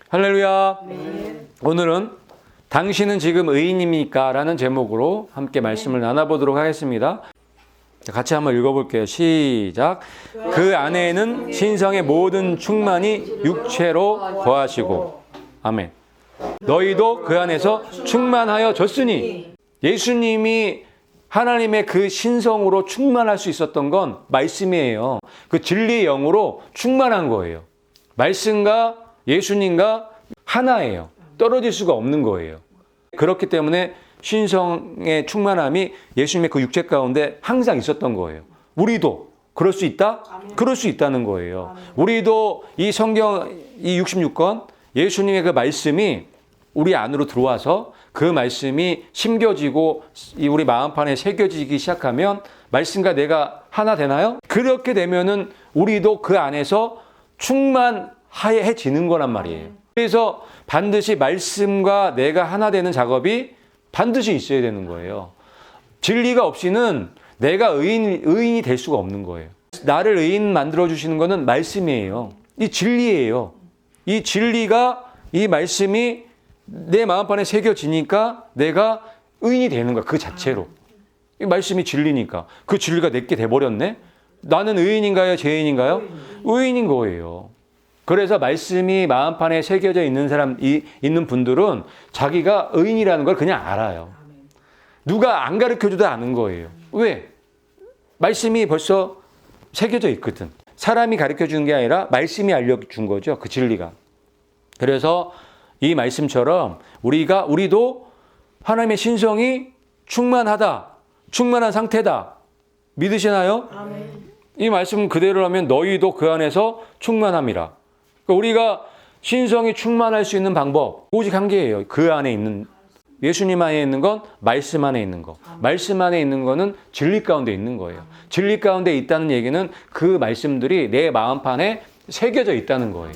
할렐루야. 네. 오늘은 당신은 지금 의인입니까? 라는 제목으로 함께 말씀을 나눠보도록 하겠습니다. 같이 한번 읽어볼게요. 시작. 그 안에는 신성의 모든 충만이 육체로 거하시고. 아멘. 너희도 그 안에서 충만하여 졌으니. 예수님이 하나님의 그 신성으로 충만할 수 있었던 건 말씀이에요. 그 진리의 영으로 충만한 거예요. 말씀과 예수님과 하나예요. 떨어질 수가 없는 거예요. 그렇기 때문에 신성의 충만함이 예수님의 그 육체 가운데 항상 있었던 거예요. 우리도 그럴 수 있다? 그럴 수 있다는 거예요. 우리도 이 성경, 이 66권, 예수님의 그 말씀이 우리 안으로 들어와서 그 말씀이 심겨지고 우리 마음판에 새겨지기 시작하면 말씀과 내가 하나 되나요? 그렇게 되면은 우리도 그 안에서 충만해지는 거란 말이에요. 그래서 반드시 말씀과 내가 하나 되는 작업이 반드시 있어야 되는 거예요. 진리가 없이는 내가 의인이 될 수가 없는 거예요. 나를 의인 만들어주시는 것은 말씀이에요. 이 진리예요. 이 진리가, 이 말씀이 내 마음판에 새겨지니까 내가 의인이 되는 거야. 그 자체로. 이 말씀이 진리니까. 그 진리가 내게 돼버렸네? 나는 의인인가요? 죄인인가요? 의인인 거예요. 그래서 말씀이 마음판에 새겨져 있는 있는 분들은 자기가 의인이라는 걸 그냥 알아요. 누가 안 가르쳐줘도 아는 거예요. 왜? 말씀이 벌써 새겨져 있거든. 사람이 가르쳐준 게 아니라 말씀이 알려준 거죠. 그 진리가. 그래서 이 말씀처럼 우리도 하나님의 신성이 충만하다. 충만한 상태다. 믿으시나요? 아멘. 이 말씀 그대로라면 너희도 그 안에서 충만함이라. 그러니까 우리가 신성이 충만할 수 있는 방법 오직 한 개예요. 그 안에 있는, 예수님 안에 있는 건 말씀 안에 있는 거. 말씀 안에 있는 거는 진리 가운데 있는 거예요. 진리 가운데 있다는 얘기는 그 말씀들이 내 마음판에 새겨져 있다는 거예요.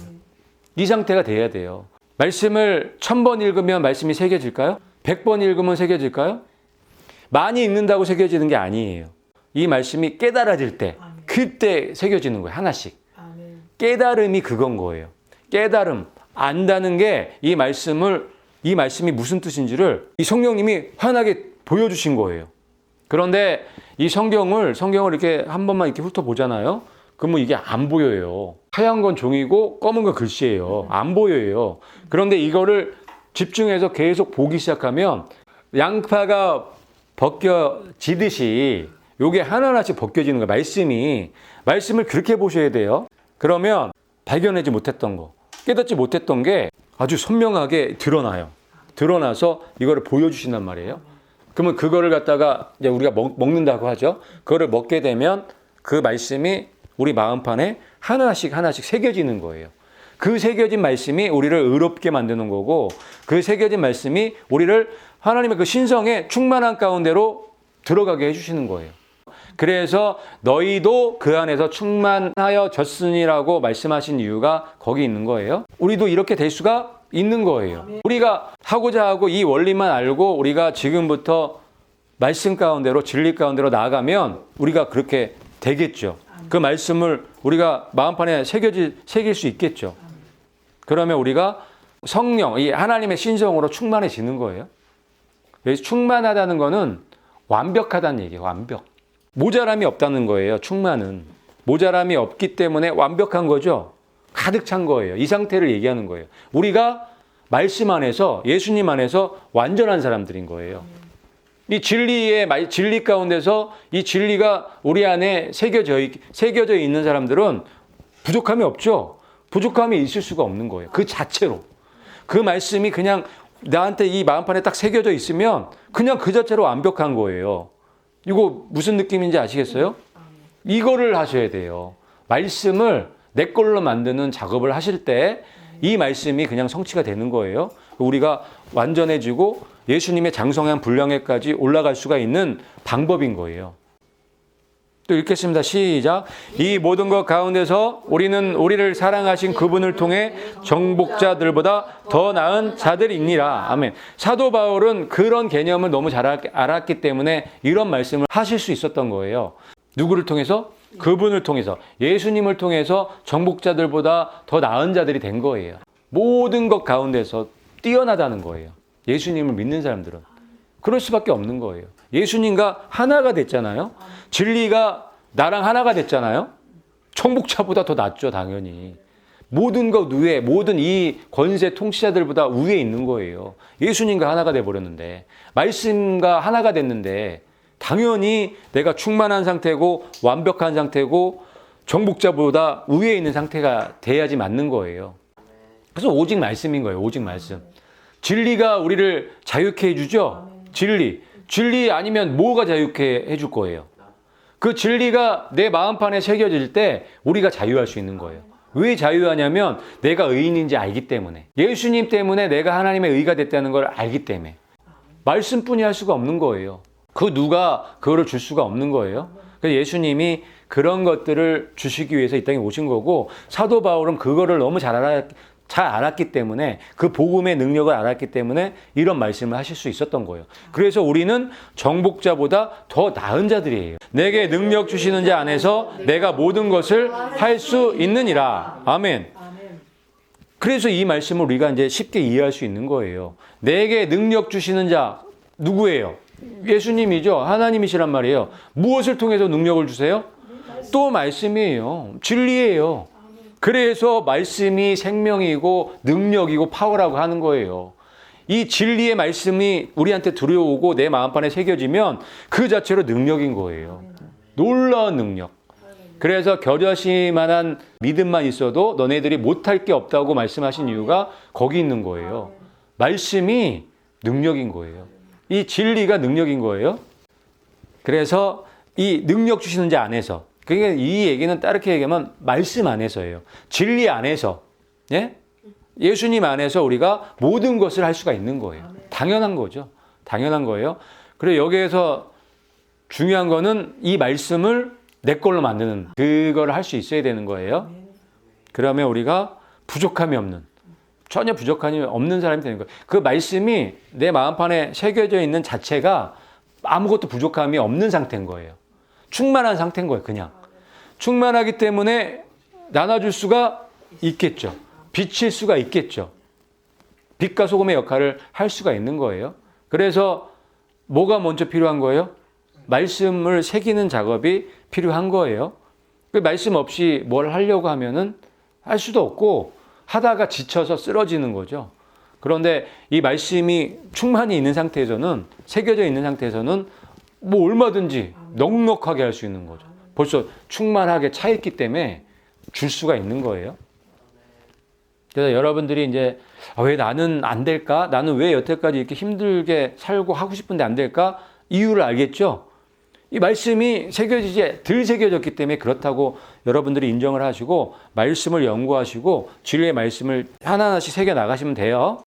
이 상태가 돼야 돼요. 말씀을 1000번 읽으면 말씀이 새겨질까요? 100번 읽으면 새겨질까요? 많이 읽는다고 새겨지는 게 아니에요. 이 말씀이 깨달아질 때, 그때 새겨지는 거예요. 하나씩. 깨달음이 그건 거예요. 깨달음, 안다는 게 이 말씀이 무슨 뜻인지를 이 성령님이 환하게 보여주신 거예요. 그런데 이 성경을 이렇게 한 번만 이렇게 훑어보잖아요. 그러면 이게 안 보여요. 하얀 건 종이고 검은 건 글씨예요. 안 보여요. 그런데 이거를 집중해서 계속 보기 시작하면 양파가 벗겨지듯이 요게 하나하나씩 벗겨지는 거예요. 말씀을 그렇게 보셔야 돼요. 그러면 발견하지 못했던 거, 깨닫지 못했던 게 아주 선명하게 드러나요. 드러나서 이거를 보여주신단 말이에요. 그러면 그거를 갖다가 이제 우리가 먹는다고 하죠. 그거를 먹게 되면 그 말씀이 우리 마음판에 하나씩 새겨지는 거예요. 그 새겨진 말씀이 우리를 의롭게 만드는 거고, 그 새겨진 말씀이 우리를 하나님의 그 신성의 충만한 가운데로 들어가게 해주시는 거예요. 그래서 너희도 그 안에서 충만하여 졌으니라고 말씀하신 이유가 거기 있는 거예요. 우리도 이렇게 될 수가 있는 거예요. 우리가 하고자 하고 이 원리만 알고 우리가 지금부터 말씀 가운데로, 진리 가운데로 나아가면 우리가 그렇게 되겠죠. 그 말씀을 우리가 마음판에 새길 수 있겠죠. 그러면 우리가 성령, 이 하나님의 신성으로 충만해지는 거예요. 여기서 충만하다는 거는 완벽하다는 얘기예요. 완벽. 모자람이 없다는 거예요. 충만은. 모자람이 없기 때문에 완벽한 거죠. 가득 찬 거예요. 이 상태를 얘기하는 거예요. 우리가 말씀 안에서, 예수님 안에서 완전한 사람들인 거예요. 이 진리 가운데서 이 진리가 우리 안에 새겨져 있는 사람들은 부족함이 없죠. 부족함이 있을 수가 없는 거예요. 그 자체로. 그 말씀이 그냥 나한테 이 마음판에 딱 새겨져 있으면 그냥 그 자체로 완벽한 거예요. 이거 무슨 느낌인지 아시겠어요? 이거를 하셔야 돼요. 말씀을 내 걸로 만드는 작업을 하실 때 이 말씀이 그냥 성취가 되는 거예요. 우리가 완전해지고 예수님의 장성한 분량에까지 올라갈 수가 있는 방법인 거예요. 또 읽겠습니다. 시작. 이 모든 것 가운데서 우리를 사랑하신 그분을 통해 정복자들보다 더 나은 자들이니라. 아멘. 사도 바울은 그런 개념을 너무 잘 알았기 때문에 이런 말씀을 하실 수 있었던 거예요. 누구를 통해서? 그분을 통해서, 예수님을 통해서 정복자들보다 더 나은 자들이 된 거예요. 모든 것 가운데서 뛰어나다는 거예요. 예수님을 믿는 사람들은. 그럴 수밖에 없는 거예요. 예수님과 하나가 됐잖아요. 진리가 나랑 하나가 됐잖아요. 청복자보다 더 낫죠, 당연히. 모든 것 위에, 모든 이 권세 통치자들보다 위에 있는 거예요. 예수님과 하나가 돼버렸는데, 말씀과 하나가 됐는데, 당연히 내가 충만한 상태고, 완벽한 상태고, 정복자보다 위에 있는 상태가 돼야지 맞는 거예요. 그래서 오직 말씀인 거예요, 오직 말씀. 진리가 우리를 자유케 해주죠? 진리 아니면 뭐가 자유케 해줄 거예요? 그 진리가 내 마음판에 새겨질 때 우리가 자유할 수 있는 거예요. 왜 자유하냐면 내가 의인인지 알기 때문에. 예수님 때문에 내가 하나님의 의가 됐다는 걸 알기 때문에. 말씀뿐이 할 수가 없는 거예요. 그 누가 그거를 줄 수가 없는 거예요. 그래서 예수님이 그런 것들을 주시기 위해서 이 땅에 오신 거고, 사도 바울은 그거를 너무 잘 알았기 때문에, 그 복음의 능력을 알았기 때문에 이런 말씀을 하실 수 있었던 거예요. 그래서 우리는 정복자보다 더 나은 자들이에요. 내게 능력 주시는 자 안에서 내가 모든 것을 할 수 있느니라. 아멘. 그래서 이 말씀을 우리가 이제 쉽게 이해할 수 있는 거예요. 내게 능력 주시는 자 누구예요? 예수님이죠. 하나님이시란 말이에요. 무엇을 통해서 능력을 주세요? 또 말씀이에요. 진리예요. 그래서 말씀이 생명이고 능력이고 파워라고 하는 거예요. 이 진리의 말씀이 우리한테 들어오고 내 마음판에 새겨지면 그 자체로 능력인 거예요. 놀라운 능력. 그래서 겨자씨만한 믿음만 있어도 너네들이 못할 게 없다고 말씀하신 이유가 거기 있는 거예요. 말씀이 능력인 거예요. 이 진리가 능력인 거예요. 그래서 이 능력 주시는 자 안에서, 그러니까 이 얘기는 따르게 얘기하면 말씀 안에서예요. 진리 안에서, 예? 예수님 안에서 우리가 모든 것을 할 수가 있는 거예요. 당연한 거죠. 당연한 거예요. 그리고 여기에서 중요한 거는 이 말씀을 내 걸로 만드는, 그거를 할 수 있어야 되는 거예요. 그러면 우리가 부족함이 없는, 전혀 부족함이 없는 사람이 되는 거예요. 그 말씀이 내 마음판에 새겨져 있는 자체가 아무것도 부족함이 없는 상태인 거예요. 충만한 상태인 거예요, 그냥. 충만하기 때문에 나눠줄 수가 있겠죠. 비칠 수가 있겠죠. 빛과 소금의 역할을 할 수가 있는 거예요. 그래서 뭐가 먼저 필요한 거예요? 말씀을 새기는 작업이 필요한 거예요. 그 말씀 없이 뭘 하려고 하면은 할 수도 없고, 하다가 지쳐서 쓰러지는 거죠. 그런데 이 말씀이 충만히 있는 상태에서는, 새겨져 있는 상태에서는 뭐 얼마든지 넉넉하게 할 수 있는 거죠. 벌써 충만하게 차 있기 때문에 줄 수가 있는 거예요. 그래서 여러분들이 이제 왜 나는 안 될까? 나는 왜 여태까지 이렇게 힘들게 살고 하고 싶은데 안 될까? 이유를 알겠죠? 이 말씀이 덜 새겨졌기 때문에 그렇다고 여러분들이 인정을 하시고 말씀을 연구하시고 진리의 말씀을 하나하나씩 새겨 나가시면 돼요.